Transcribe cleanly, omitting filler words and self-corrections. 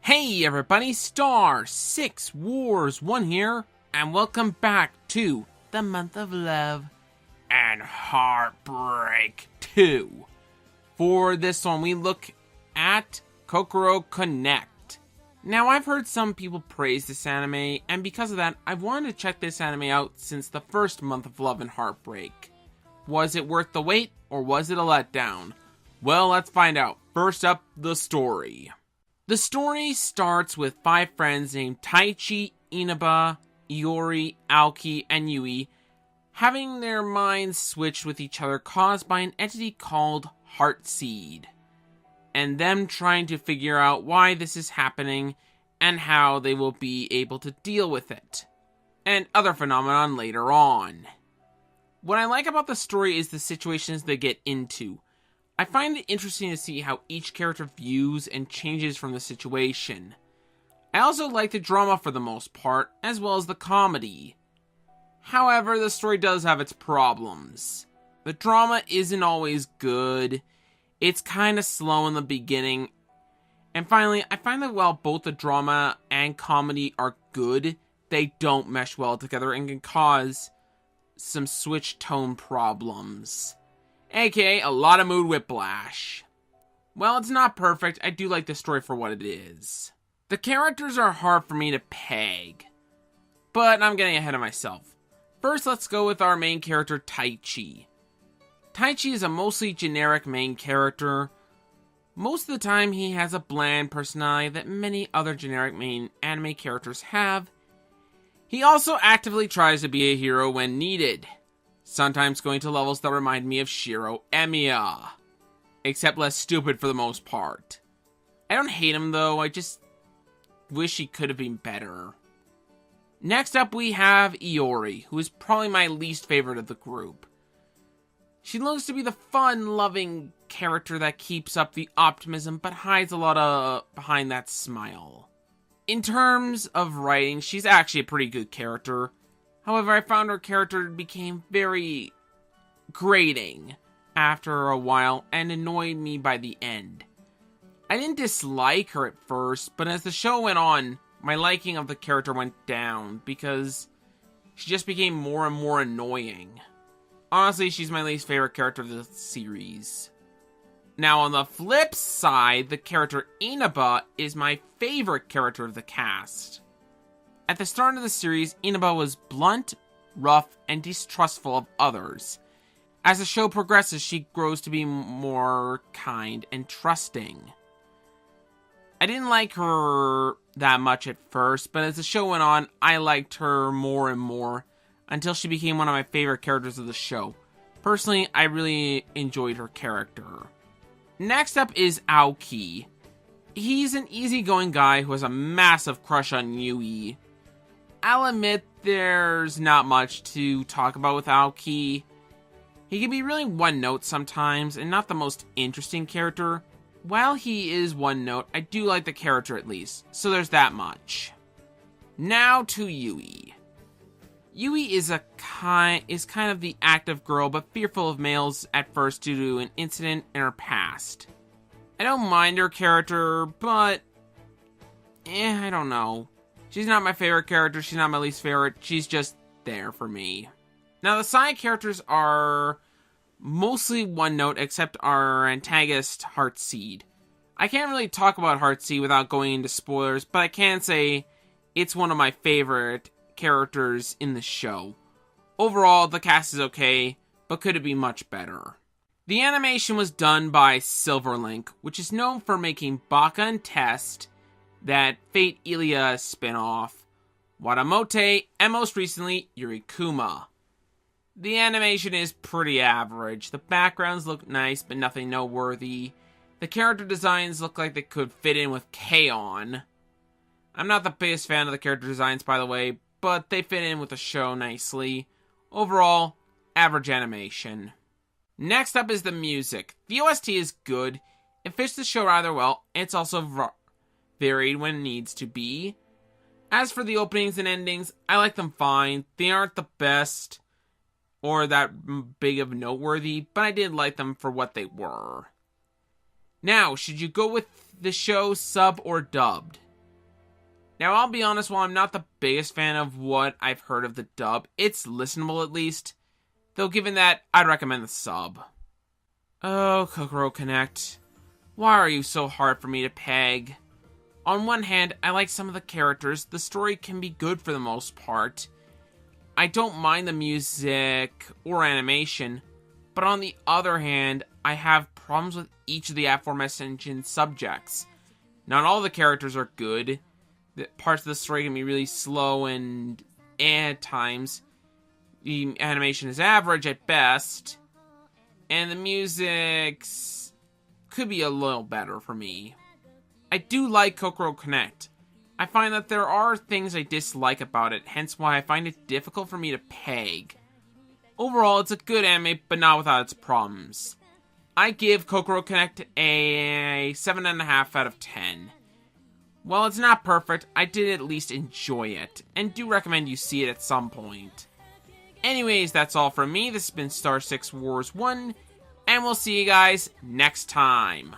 Hey everybody, Star 6 Wars 1 here, and welcome back to the month of love and heartbreak 2. For this one, we look at Kokoro Connect. Now, I've heard some people praise this anime, and because of that, I've wanted to check this anime out since the first month of love and heartbreak. Was it worth the wait, or was it a letdown? Well, let's find out. First up, the story. The story starts with 5 friends named Taichi, Inaba, Iori, Aoki, and Yui having their minds switched with each other caused by an entity called Heartseed, and them trying to figure out why this is happening and how they will be able to deal with it, and other phenomenon later on. What I like about the story is the situations they get into. I find it interesting to see how each character views and changes from the situation. I also like the drama for the most part, as well as the comedy. However, the story does have its problems. The drama isn't always good, it's kinda slow in the beginning, and finally, I find that while both the drama and comedy are good, they don't mesh well together and can cause some switch tone problems. AKA a lot of mood whiplash. Well, it's not perfect, I do like the story for what it is. The characters are hard for me to peg, but I'm getting ahead of myself. First, let's go with our main character, Taichi. Taichi is a mostly generic main character. Most of the time, he has a bland personality that many other generic main anime characters have. He also actively tries to be a hero when needed, sometimes going to levels that remind me of Shiro Emiya, except less stupid for the most part. I don't hate him though, I just wish he could have been better. Next up we have Iori, who is probably my least favorite of the group. She looks to be the fun-loving character that keeps up the optimism but hides a lot behind that smile. In terms of writing, she's actually a pretty good character. However, I found her character became very grating after a while and annoyed me by the end. I didn't dislike her at first, but as the show went on, my liking of the character went down because she just became more and more annoying. Honestly, she's my least favorite character of the series. Now, on the flip side, the character Inaba is my favorite character of the cast. At the start of the series, Inaba was blunt, rough, and distrustful of others. As the show progresses, she grows to be more kind and trusting. I didn't like her that much at first, but as the show went on, I liked her more and more, until she became one of my favorite characters of the show. Personally, I really enjoyed her character. Next up is Aoki. He's an easygoing guy who has a massive crush on Yui. I'll admit there's not much to talk about with Aoki. He can be really one-note sometimes, and not the most interesting character. While he is one-note, I do like the character at least, so there's that much. Now to Yui. Yui is kind of the active girl, but fearful of males at first due to an incident in her past. I don't mind her character, but I don't know. She's not my favorite character, she's not my least favorite, she's just there for me. Now, the side characters are mostly one note, except our antagonist, Heartseed. I can't really talk about Heartseed without going into spoilers, but I can say it's one of my favorite characters in the show. Overall, the cast is okay, but could it be much better? The animation was done by Silverlink, which is known for making Baka and Test, that Fate Ilia spin-off, Watamote, and most recently, Yurikuma. The animation is pretty average. The backgrounds look nice, but nothing noteworthy. The character designs look like they could fit in with K-On! I'm not the biggest fan of the character designs, by the way, but they fit in with the show nicely. Overall, average animation. Next up is the music. The OST is good. It fits the show rather well. It's also varied when it needs to be. As for the openings and endings, I like them fine. They aren't the best or that big of noteworthy, but I did like them for what they were. Now, should you go with the show sub or dubbed? Now, I'll be honest, while I'm not the biggest fan of what I've heard of the dub, it's listenable at least. Though given that, I'd recommend the sub. Oh, Kokoro Connect. Why are you so hard for me to peg? On one hand, I like some of the characters. The story can be good for the most part. I don't mind the music or animation. But on the other hand, I have problems with each of the aforementioned subjects. Not all the characters are good. The parts of the story can be really slow and at times. The animation is average at best. And the music could be a little better for me. I do like Kokoro Connect. I find that there are things I dislike about it, hence why I find it difficult for me to peg. Overall, it's a good anime, but not without its problems. I give Kokoro Connect a 7.5 out of 10. While it's not perfect, I did at least enjoy it, and do recommend you see it at some point. Anyways, that's all from me. This has been Star 6 Wars 1, and we'll see you guys next time.